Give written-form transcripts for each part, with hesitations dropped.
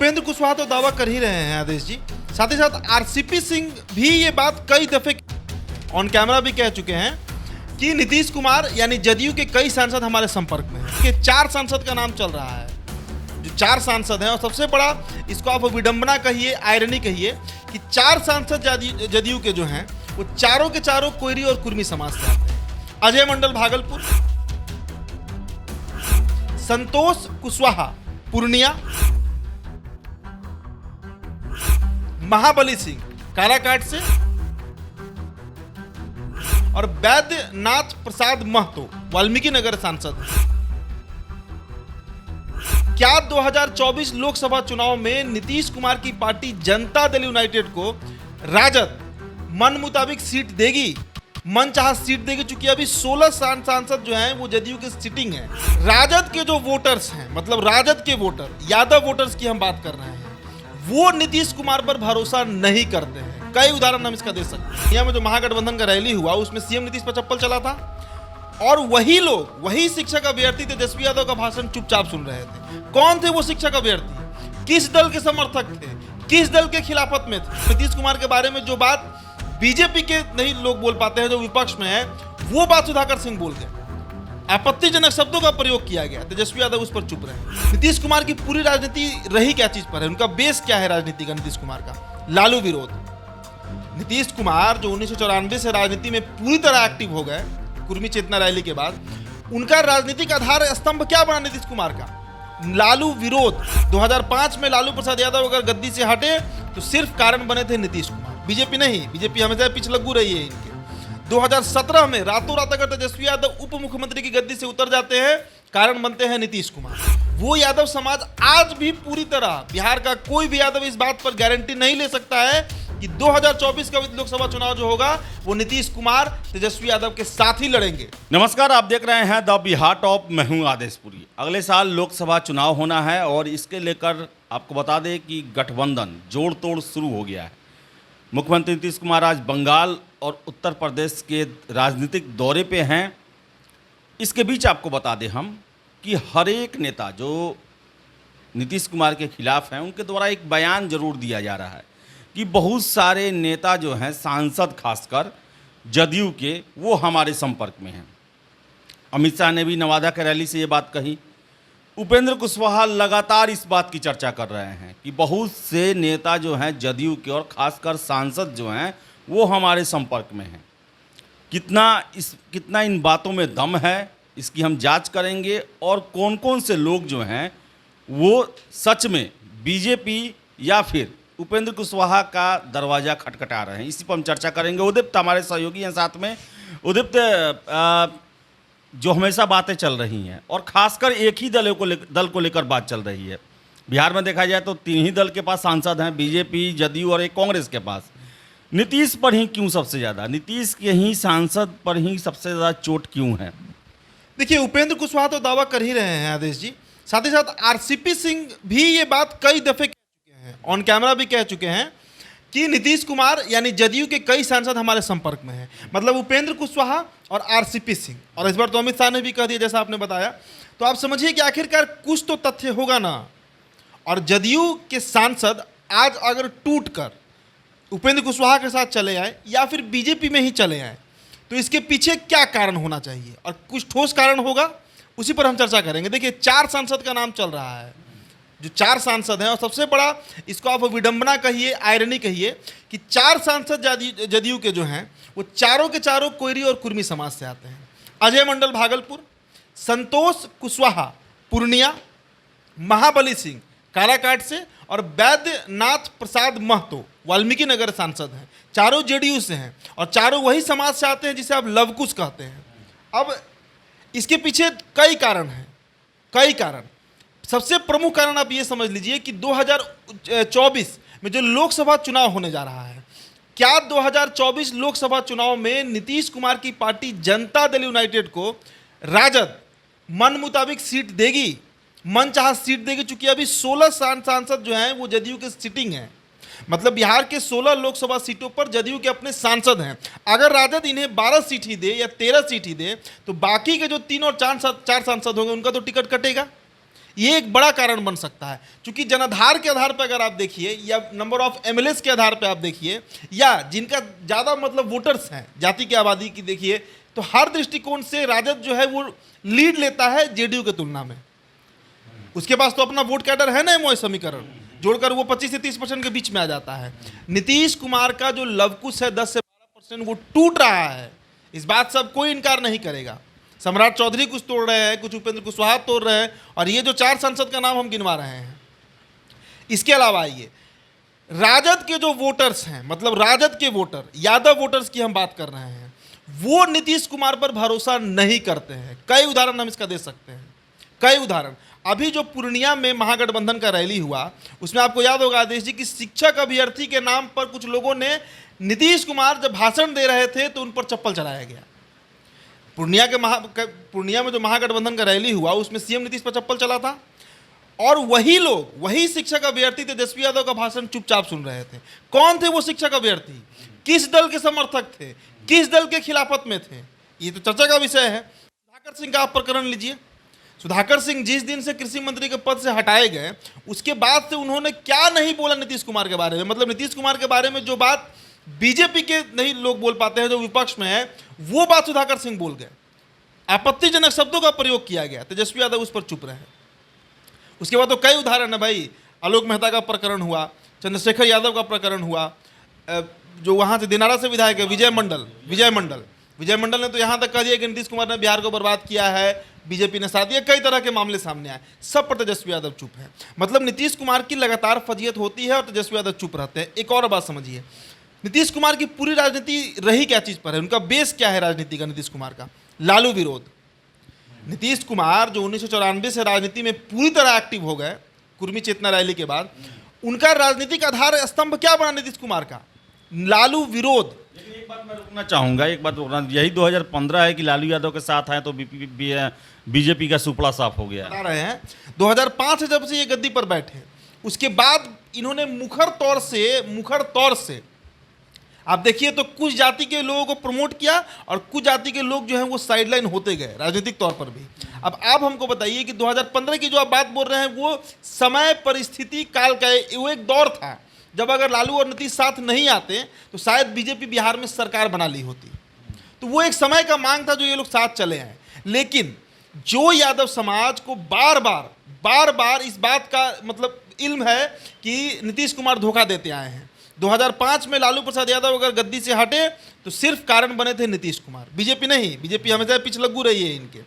उपेंद्र कुशवाहा तो दावा कर ही रहे हैं आदेश जी, साथ ही साथ आरसीपी सिंह भी ये बात कई दफे ऑन कैमरा भी कह चुके हैं कि नीतीश कुमार यानी जदयू के कई सांसद हमारे संपर्क में हैं। कि 4 सांसद का नाम चल रहा है, जो 4 सांसद हैं, और सबसे बड़ा इसको आप विडंबना कहिए, आयरनी कहिए कि 4 सांसद जदयू के जो हैं वो चारों के चारों कोयरी और कुर्मी समाज से आते हैं। अजय मंडल भागलपुर, संतोष कुशवाहा पूर्णिया, महाबली सिंह काराकाट से और वैद्यनाथ प्रसाद महतो वाल्मीकि नगर सांसद। क्या 2024 लोकसभा चुनाव में नीतीश कुमार की पार्टी जनता दल यूनाइटेड को राजद मन मुताबिक सीट देगी, मन चाहा सीट देगी? चूंकि अभी 16 सांसद जो हैं वो जदयू के सिटिंग है। राजद के जो वोटर्स हैं, मतलब राजद के वोटर, यादव वोटर्स की हम बात कर रहे हैं, वो नीतीश कुमार पर भरोसा नहीं करते हैं। कई उदाहरण हम इसका दे सकते हैं। यहाँ में जो महागठबंधन का रैली हुआ उसमें सीएम नीतीश पर चप्पल चला था और वही लोग, वही शिक्षक अभ्यर्थी तेजस्वी यादव का भाषण चुपचाप सुन रहे थे। कौन थे वो शिक्षक अभ्यर्थी? किस दल के समर्थक थे? किस दल के खिलाफत में थे? नीतीश कुमार के बारे में जो बात बीजेपी के नहीं लोग बोल पाते हैं, जो विपक्ष में है, वो बात सुधाकर सिंह बोल गए। आपत्तिजनक शब्दों का प्रयोग किया गया, तेजस्वी यादव उस पर चुप रहे। नीतीश कुमार की पूरी राजनीति रही क्या चीज पर है? उनका बेस क्या है राजनीति का? नीतीश कुमार का लालू विरोध। नीतीश कुमार जो 1994 से राजनीति में पूरी तरह एक्टिव हो गए कुर्मी चेतना रैली के बाद, उनका राजनीतिक आधार स्तंभ क्या बना नीतीश कुमार का? लालू विरोध। 2005 में लालू प्रसाद यादव अगर गद्दी से हटे तो सिर्फ कारण बने थे नीतीश कुमार, बीजेपी नहीं। बीजेपी हमेशा पिछलग्गू रही है इनके। 2017 में रातों रात अगर तेजस्वी यादव उप मुख्यमंत्री की गद्दी से उतर जाते हैं, कारण बनते हैं नीतीश कुमार। वो यादव समाज आज भी पूरी तरह, बिहार का कोई भी यादव इस बात पर गारंटी नहीं ले सकता है कि 2024 का लोकसभा चुनाव जो होगा वो नीतीश कुमार तेजस्वी यादव के साथ ही लड़ेंगे। नमस्कार, आप देख रहे हैं द बिहार टॉप। मैं हूं आदेशपुरी। अगले साल लोकसभा चुनाव होना है और इसके लेकर आपको बता दें कि गठबंधन जोड़ तोड़ शुरू हो गया है। मुख्यमंत्री नीतीश कुमार आज बंगाल और उत्तर प्रदेश के राजनीतिक दौरे पे हैं। इसके बीच आपको बता दें हम कि हर एक नेता जो नीतीश कुमार के खिलाफ हैं, उनके द्वारा एक बयान जरूर दिया जा रहा है कि बहुत सारे नेता जो हैं, सांसद खासकर जदयू के, वो हमारे संपर्क में हैं। अमित शाह ने भी नवादा के रैली से ये बात कही। उपेंद्र कुशवाहा लगातार इस बात की चर्चा कर रहे हैं कि बहुत से नेता जो हैं जदयू के और खासकर सांसद जो हैं वो हमारे संपर्क में हैं। कितना इन बातों में दम है, इसकी हम जांच करेंगे और कौन कौन से लोग जो हैं वो सच में बीजेपी या फिर उपेंद्र कुशवाहा का दरवाज़ा खटखटा रहे हैं, इसी पर हम चर्चा करेंगे। उदीप्त हमारे सहयोगी हैं साथ में। उदीप्त, जो हमेशा बातें चल रही हैं और खासकर एक ही दल को लेकर बात चल रही है। बिहार में देखा जाए तो 3 ही दल के पास सांसद हैं, बीजेपी, जदयू और एक कांग्रेस के पास। नीतीश पर ही क्यों सबसे ज़्यादा, नीतीश के ही सांसद पर ही सबसे ज़्यादा चोट क्यों है? देखिए, उपेंद्र कुशवाहा तो दावा कर ही रहे हैं आदेश जी, साथ ही साथ आरसीपी सिंह भी ये बात कई दफे कह चुके हैं, ऑन कैमरा भी कह चुके हैं कि नीतीश कुमार यानी जदयू के कई सांसद हमारे संपर्क में हैं। मतलब उपेंद्र कुशवाहा और आरसीपी सिंह, और इस बार तो अमित शाह ने भी कह दिया जैसा आपने बताया। तो आप समझिए कि आखिरकार कुछ तो तथ्य होगा ना। और जदयू के सांसद आज अगर टूट कर उपेंद्र कुशवाहा के साथ चले आए या फिर बीजेपी में ही चले आए, तो इसके पीछे क्या कारण होना चाहिए, और कुछ ठोस कारण होगा, उसी पर हम चर्चा करेंगे। देखिए, 4 सांसद का नाम चल रहा है, जो 4 सांसद हैं, और सबसे बड़ा इसको आप विडंबना कहिए, आयरनी कहिए कि 4 सांसद जदयू के जो हैं वो चारों के चारों कोयरी और कुर्मी समाज से आते हैं। अजय मंडल भागलपुर, संतोष कुशवाहा पूर्णिया, महाबली सिंह काराकाट से और वैद्यनाथ प्रसाद महतो वाल्मीकि नगर सांसद हैं। चारों जेडीयू से हैं और चारों वही समाज से आते हैं जिसे आप लवकुश कहते हैं। अब इसके पीछे कई कारण हैं, कई कारण। सबसे प्रमुख कारण आप ये समझ लीजिए कि 2024 में जो लोकसभा चुनाव होने जा रहा है, क्या 2024 लोकसभा चुनाव में नीतीश कुमार की पार्टी जनता दल यूनाइटेड को राजद मन मुताबिक सीट देगी, मन चाहा सीट देगी? चूंकि अभी 16 सांसद जो हैं वो जदयू के सिटिंग हैं। मतलब बिहार के 16 लोकसभा सीटों पर जदयू के अपने सांसद हैं। अगर राजद इन्हें 12 सीट ही दे या 13 सीट ही दे, तो बाकी के जो 3 और 4 सांसद होंगे उनका तो टिकट कटेगा। ये एक बड़ा कारण बन सकता है, क्योंकि जनाधार के आधार पर अगर आप देखिए या नंबर ऑफ एमएलएस के आधार पर आप देखिए या जिनका ज़्यादा मतलब वोटर्स हैं जाति की आबादी की देखिए, तो हर दृष्टिकोण से राजद जो है वो लीड लेता है जेडीयू के तुलना में। उसके पास तो अपना वोट कैडर है ना, एमओए समीकरण जोड़कर वो 25 से 30% के बीच में आ जाता है। नीतीश कुमार का जो लवकुश है 10 से 12% वो टूट रहा है, इस बात से अब कोई इनकार नहीं करेगा। सम्राट चौधरी कुछ तोड़ रहे हैं, कुछ उपेंद्र कुशवाहा तोड़ रहे हैं, और ये जो 4 सांसद का नाम हम गिनवा रहे हैं। इसके अलावा आइए राजद के जो वोटर्स हैं, मतलब राजद के वोटर, यादव वोटर्स की हम बात कर रहे हैं, वो नीतीश कुमार पर भरोसा नहीं करते हैं। कई उदाहरण हम इसका दे सकते हैं, कई उदाहरण। अभी जो पूर्णिया में महागठबंधन का रैली हुआ, उसमें आपको याद होगा आदेश जी कि शिक्षक अभ्यर्थी के नाम पर कुछ लोगों ने, नीतीश कुमार जब भाषण दे रहे थे तो उन पर चप्पल चलाया गया। पूर्णिया में जो महागठबंधन का रैली हुआ उसमें सीएम नीतीश पर चप्पल चला था, और वही लोग, वही शिक्षक अभ्यर्थी तेजस्वी यादव का भाषण चुपचाप सुन रहे थे। कौन थे वो शिक्षक अभ्यर्थी, किस दल के समर्थक थे, किस दल के खिलाफत में थे, ये तो चर्चा का विषय है। सुधाकर सिंह का आप प्रकरण लीजिए। सुधाकर सिंह जिस दिन से कृषि मंत्री के पद से हटाए गए, उसके बाद से उन्होंने क्या नहीं बोला नीतीश कुमार के बारे में। मतलब नीतीश कुमार के बारे में जो बात बीजेपी के नहीं लोग बोल पाते हैं, जो विपक्ष में है, वो बात सुधाकर सिंह बोल गए। आपत्तिजनक शब्दों का प्रयोग किया गया, तेजस्वी यादव उस पर चुप रहे। उसके बाद तो कई उदाहरण है भाई। आलोक मेहता का प्रकरण हुआ, चंद्रशेखर यादव का प्रकरण हुआ, जो वहाँ से दिनारा से विधायक है विजय मंडल ने तो यहाँ तक कह दिया कि नीतीश कुमार ने बिहार को बर्बाद किया है, बीजेपी ने साथ दिया। कई तरह के मामले सामने आए, सब पर तेजस्वी यादव चुप है। मतलब नीतीश कुमार की लगातार फजीयत होती है और तेजस्वी यादव चुप रहते हैं। एक और बात समझिए, नीतीश कुमार की पूरी राजनीति रही क्या चीज़ पर है, उनका बेस क्या है राजनीति का नीतीश कुमार का? लालू विरोध। नीतीश कुमार जो 1994 से राजनीति में पूरी तरह एक्टिव हो गए, कुर्मी चेतना रैली के बाद, उनका राजनीतिक आधार स्तंभ क्या बना नीतीश कुमार का? लालू विरोध। एक बात मैं रुकना चाहूँगा, एक बात रुकना, यही 2015 है कि लालू यादव के साथ आए तो बीजेपी का सुपड़ा साफ हो गया। बता रहे हैं 2005 से जब से ये गद्दी पर बैठे, उसके बाद इन्होंने मुखर तौर से आप देखिए तो कुछ जाति के लोगों को प्रमोट किया और कुछ जाति के लोग जो हैं वो साइडलाइन होते गए राजनीतिक तौर पर भी। अब आप हमको बताइए कि 2015 की जो आप बात बोल रहे हैं, वो समय, परिस्थिति, काल का वो एक दौर था जब अगर लालू और नीतीश साथ नहीं आते तो शायद बीजेपी बिहार में सरकार बना ली होती। तो वो एक समय का मांग था जो ये लोग साथ चले हैं। लेकिन जो यादव समाज को बार बार इस बात का मतलब इल्म है कि नीतीश कुमार धोखा देते आए हैं। 2005 में लालू प्रसाद यादव अगर गद्दी से हटे तो सिर्फ कारण बने थे नीतीश कुमार, बीजेपी नहीं। बीजेपी हमेशा पिछलग्गू रही है इनके।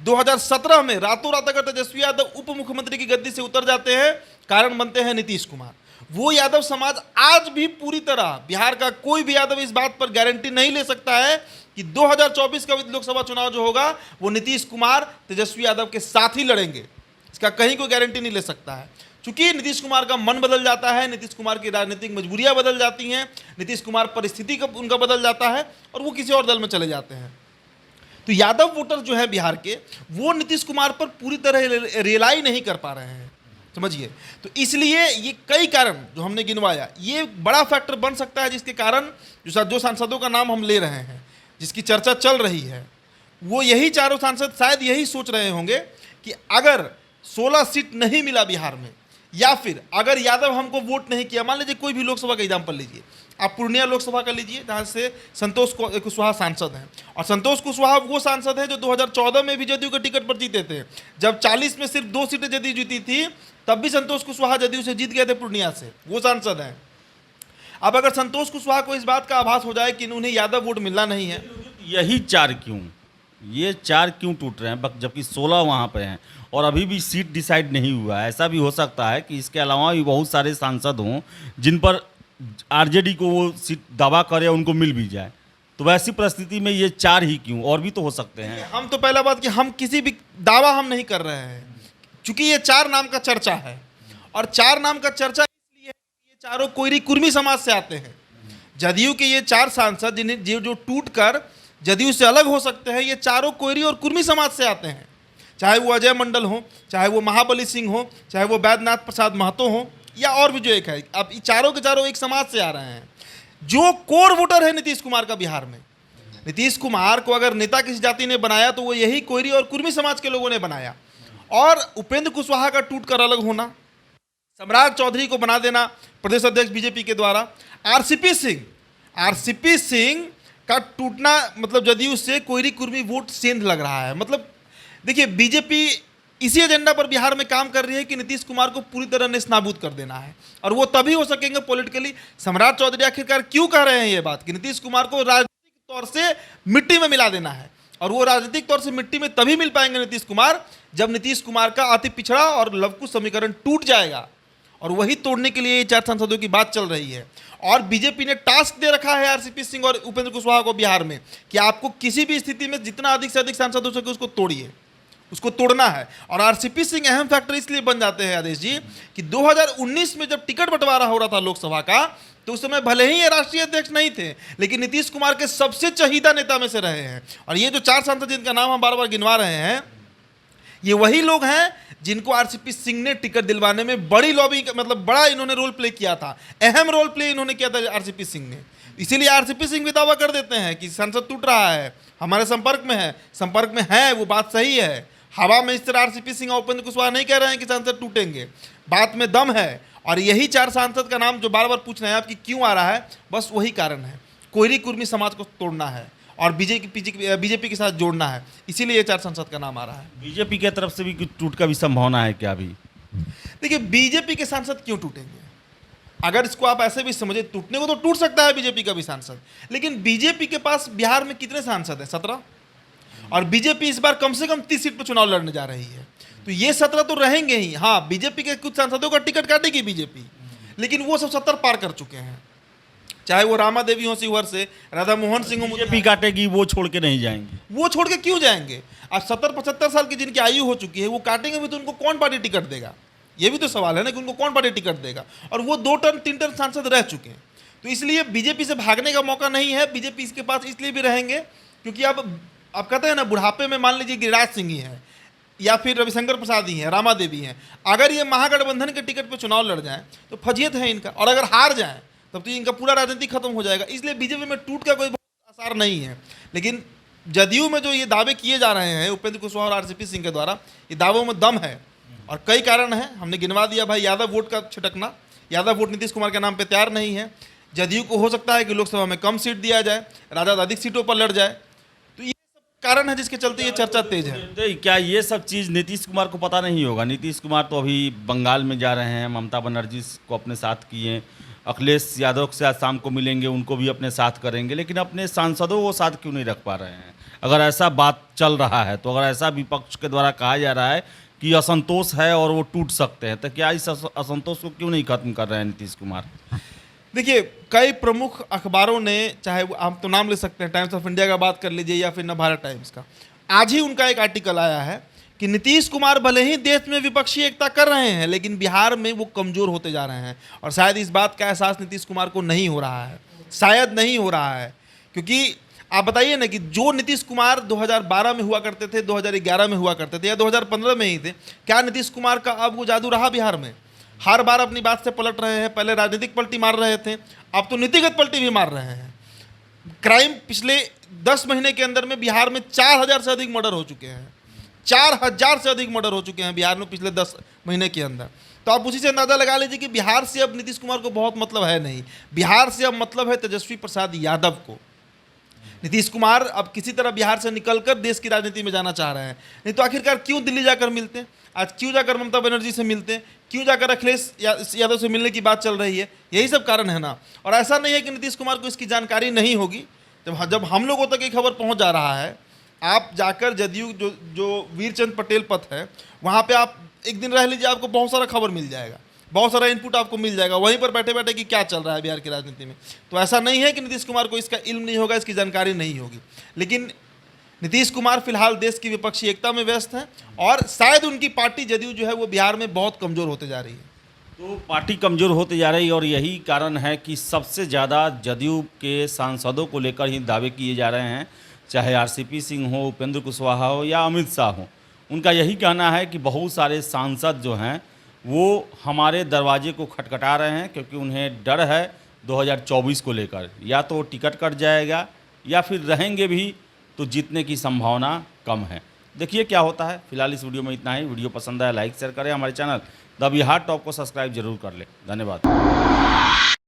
2017 में रातों रात अगर तेजस्वी यादव उप मुख्यमंत्री की गद्दी से उतर जाते हैं, कारण बनते हैं नीतीश कुमार। वो यादव समाज आज भी पूरी तरह, बिहार का कोई भी यादव इस बात पर गारंटी नहीं ले सकता है कि 2024 का लोकसभा चुनाव जो होगा वो नीतीश कुमार तेजस्वी यादव के साथ ही लड़ेंगे। इसका कहीं कोई गारंटी नहीं ले सकता है, क्योंकि नीतीश कुमार का मन बदल जाता है, नीतीश कुमार की राजनीतिक मजबूरियां बदल जाती हैं, नीतीश कुमार परिस्थिति का उनका बदल जाता है और वो किसी और दल में चले जाते हैं। तो यादव वोटर जो है बिहार के, वो नीतीश कुमार पर पूरी तरह रियलाई नहीं कर पा रहे हैं, समझिए। तो इसलिए ये कई कारण जो हमने गिनवाया, ये बड़ा फैक्टर बन सकता है जिसके कारण जो सांसदों का नाम हम ले रहे हैं, जिसकी चर्चा चल रही है, वो यही चारों सांसद शायद यही सोच रहे होंगे कि अगर 16 सीट नहीं मिला बिहार में, या फिर अगर यादव हमको वोट नहीं किया, मान लीजिए कोई भी लोकसभा का एग्जाम्पल लीजिए, आप पूर्णिया लोकसभा का लीजिए जहाँ से संतोष कुशवाहा सांसद हैं, और संतोष कुशवाहा वो सांसद है जो 2014 में भी जदयू के टिकट पर जीते थे। जब 40 में सिर्फ 2 सीटें जदयू जीती थी तब भी संतोष कुशवाहा जदयू से जीत गए थे पूर्णिया से, वो सांसद हैं। अब अगर संतोष कुशवाहा को इस बात का आभास हो जाए कि उन्हें यादव वोट मिलना नहीं है, यही 4 क्यों, ये 4 क्यों टूट रहे हैं, जबकि 16 वहाँ पे हैं और अभी भी सीट डिसाइड नहीं हुआ है? ऐसा भी हो सकता है कि इसके अलावा भी बहुत सारे सांसद हों जिन पर आरजेडी को वो सीट दावा करे, उनको मिल भी जाए। तो वैसी परिस्थिति में ये 4 ही क्यों, और भी तो हो सकते हैं। हम तो पहला बात कि हम किसी भी दावा हम नहीं कर रहे हैं, क्योंकि ये 4 नाम का चर्चा है, और 4 नाम का चर्चा इसलिए है कि ये चारों कोयरी कुर्मी समाज से आते हैं। जदयू के ये 4 सांसद जिन्हें जो टूट कर जदयू से अलग हो सकते हैं, ये चारों कोयरी और कुर्मी समाज से आते हैं। चाहे वो अजय मंडल हो, चाहे वो महाबली सिंह हो, चाहे वो वैद्यनाथ प्रसाद महतो हो, या और भी जो एक है। अब चारों के चारों एक समाज से आ रहे हैं। जो कोर वोटर है नीतीश कुमार का बिहार में, नीतीश कुमार को अगर नेता किसी जाति ने बनाया तो वो यही कोयरी और कुर्मी समाज के लोगों ने बनाया। और उपेंद्र कुशवाहा का टूट कर अलग होना, सम्राट चौधरी को बना देना प्रदेश अध्यक्ष बीजेपी के द्वारा, आरसीपी सिंह का टूटना, मतलब जदयू से कोयरी कुर्मी वोट सेंध लग रहा है। मतलब देखिए, बीजेपी इसी एजेंडा पर बिहार में काम कर रही है कि नीतीश कुमार को पूरी तरह नेस्तनाबूद कर देना है, और वो तभी हो सकेंगे पॉलिटिकली। सम्राट चौधरी आखिरकार क्यों कह रहे हैं ये बात कि नीतीश कुमार को राजनीतिक तौर से मिट्टी में मिला देना है, और वो राजनीतिक तौर से मिट्टी में तभी मिल पाएंगे नीतीश कुमार जब नीतीश कुमार का अति पिछड़ा और लवकुश समीकरण टूट जाएगा, और वही तोड़ने के लिए ये 4 सांसदों की बात चल रही है। और बीजेपी ने टास्क दे रखा है आरसीपी सिंह और उपेंद्र कुशवाहा को बिहार में कि आपको किसी भी स्थिति में जितना अधिक से अधिक सांसद हो सके उसको तोड़िए, उसको तोड़ना है। और आरसीपी सिंह अहम फैक्टर इसलिए बन जाते हैं आदेश जी कि 2019 में जब टिकट बंटवारा हो रहा था लोकसभा का, तो उस समय भले ही ये राष्ट्रीय अध्यक्ष नहीं थे, लेकिन नीतीश कुमार के सबसे चहीदा नेता में से रहे हैं। और ये जो 4 सांसद जिनका नाम हम बार बार गिनवा रहे हैं, ये वही लोग हैं जिनको आरसीपी सिंह ने टिकट दिलवाने में बड़ी लॉबी, मतलब बड़ा इन्होंने रोल प्ले किया था, अहम रोल प्ले इन्होंने किया था आरसीपी सिंह ने। इसीलिए आरसीपी सिंह भी दावा कर देते हैं कि संसद टूट रहा है, हमारे संपर्क में है, वो बात सही है। हवा में इस तरह आरसीपी सिंह और उपेंद्र कुशवाहा नहीं कह रहे हैं कि सांसद टूटेंगे, बात में दम है। और यही 4 सांसद का नाम जो बार बार पूछ रहे हैं आप कि क्यों आ रहा है, बस वही कारण है, कोयरी कुर्मी समाज को तोड़ना है और बीजेपी के साथ जोड़ना है, इसीलिए ये 4 सांसद का नाम आ रहा है। बीजेपी की तरफ से भी कुछ टूट का भी संभावना है क्या अभी? देखिए, बीजेपी के सांसद क्यों टूटेंगे? अगर इसको आप ऐसे भी समझे, टूटने को तो टूट सकता है बीजेपी का भी सांसद, लेकिन बीजेपी के पास बिहार में कितने सांसद हैं? 17, और बीजेपी इस बार कम से कम 30 सीट पर चुनाव लड़ने जा रही है, तो ये 17 तो रहेंगे ही। हाँ, बीजेपी के कुछ सांसदों का टिकट काटेगी बीजेपी, लेकिन वो सब 70 पार कर चुके हैं, चाहे वो रामा देवी हो शिवहर से, राधा मोहन सिंह हो, बीजेपी काटेगी, वो छोड़ के नहीं जाएंगे। वो छोड़ के क्यों जाएंगे? अब 70-75 साल की जिनकी आयु हो चुकी है, वो काटेंगे भी तो उनको कौन पार्टी टिकट देगा? ये भी तो सवाल है ना कि उनको कौन पार्टी टिकट देगा। और वो 2 टर्म 3 टर्म सांसद रह चुके हैं, तो इसलिए बीजेपी से भागने का मौका नहीं है। बीजेपी इसके पास इसलिए भी रहेंगे क्योंकि अब आप कहते हैं ना, बुढ़ापे में मान लीजिए गिरिराज सिंह ही है या फिर रविशंकर प्रसाद ही हैं, रामा देवी हैं, अगर ये महागठबंधन के टिकट पर चुनाव लड़ जाएं तो फजीयत है इनका, और अगर हार जाएं तब तो इनका पूरा राजनीति खत्म हो जाएगा। इसलिए बीजेपी में टूट का कोई बहुत आसार नहीं है। लेकिन जदयू में जो ये दावे किए जा रहे हैं उपेंद्र कुशवाहा और आरसीपी सिंह के द्वारा, ये दावों में दम है, और कई कारण हैं, हमने गिनवा दिया भाई। यादव वोट का छिटकना, यादव वोट नीतीश कुमार के नाम पे तैयार नहीं है। जदयू को हो सकता है कि लोकसभा में कम सीट दिया जाए, राजद अधिक सीटों पर लड़ जाए, तो ये सब कारण है जिसके चलते ये चर्चा तेज है। तो क्या ये सब चीज़ नीतीश कुमार को पता नहीं होगा? नीतीश कुमार तो अभी बंगाल में जा रहे हैं, ममता बनर्जी को अपने साथ किए, अखिलेश यादव से आज शाम को मिलेंगे, उनको भी अपने साथ करेंगे, लेकिन अपने सांसदों को साथ क्यों नहीं रख पा रहे हैं? अगर ऐसा बात चल रहा है, तो अगर ऐसा विपक्ष के द्वारा कहा जा रहा है कि असंतोष है और वो टूट सकते हैं, तो क्या इस असंतोष को क्यों नहीं खत्म कर रहे हैं नीतीश कुमार? देखिए, कई प्रमुख अखबारों ने, चाहे वो आप तो नाम ले सकते हैं, टाइम्स ऑफ इंडिया का बात कर लीजिए या फिर नवभारत टाइम्स का, आज ही उनका एक आर्टिकल आया है कि नीतीश कुमार भले ही देश में विपक्षी एकता कर रहे हैं, लेकिन बिहार में वो कमज़ोर होते जा रहे हैं। और शायद इस बात का एहसास नीतीश कुमार को नहीं हो रहा है, शायद नहीं हो रहा है, क्योंकि आप बताइए ना कि जो नीतीश कुमार 2012 में हुआ करते थे, 2011 में हुआ करते थे, या 2015 में ही थे, क्या नीतीश कुमार का अब वो जादू रहा बिहार में? हर बार अपनी बात से पलट रहे हैं। पहले राजनीतिक पलटी मार रहे थे, अब तो नीतिगत पलटी भी मार रहे हैं। क्राइम पिछले 10 महीने के अंदर में बिहार में 4000 से अधिक मर्डर हो चुके हैं, 4000 से अधिक मर्डर हो चुके हैं बिहार में पिछले 10 महीने के अंदर। तो आप उसी से अंदाज़ा लगा लीजिए कि बिहार से अब नीतीश कुमार को बहुत मतलब है नहीं, बिहार से अब मतलब है तेजस्वी प्रसाद यादव को। नीतीश कुमार अब किसी तरह बिहार से निकलकर देश की राजनीति में जाना चाह रहे हैं, नहीं तो आखिरकार क्यों दिल्ली जाकर मिलते हैं, आज क्यों जाकर ममता बनर्जी से मिलते हैं, क्यों जाकर अखिलेश यादव से मिलने की बात चल रही है? यही सब कारण है ना। और ऐसा नहीं है कि नीतीश कुमार को इसकी जानकारी नहीं होगी, जब हम लोगों तक ये खबर पहुंच जा रहा है। आप जाकर जदयू जो वीरचंद पटेल पथ है, वहाँ पे आप एक दिन रह लीजिए, आपको बहुत सारा खबर मिल जाएगा, बहुत सारा इनपुट आपको मिल जाएगा वहीं पर बैठे बैठे कि क्या चल रहा है बिहार की राजनीति में। तो ऐसा नहीं है कि नीतीश कुमार को इसका इल्म नहीं होगा, इसकी जानकारी नहीं होगी, लेकिन नीतीश कुमार फिलहाल देश की विपक्षी एकता में व्यस्त हैं, और शायद उनकी पार्टी जदयू जो है वो बिहार में बहुत कमज़ोर होते जा रही है। तो पार्टी कमज़ोर होते जा रही है, और यही कारण है कि सबसे ज़्यादा जदयू के सांसदों को लेकर ही दावे किए जा रहे हैं, चाहे आरसीपी सिंह हो, उपेंद्र कुशवाहा हो या अमित शाह हो। उनका यही कहना है कि बहुत सारे सांसद जो हैं वो हमारे दरवाजे को खटखटा रहे हैं, क्योंकि उन्हें डर है 2024 को लेकर, या तो टिकट कट जाएगा या फिर रहेंगे भी तो जीतने की संभावना कम है। देखिए क्या होता है। फिलहाल इस वीडियो में इतना ही। वीडियो पसंद आया लाइक शेयर करें, हमारे चैनल द बिहार टॉप को सब्सक्राइब जरूर कर लें। धन्यवाद।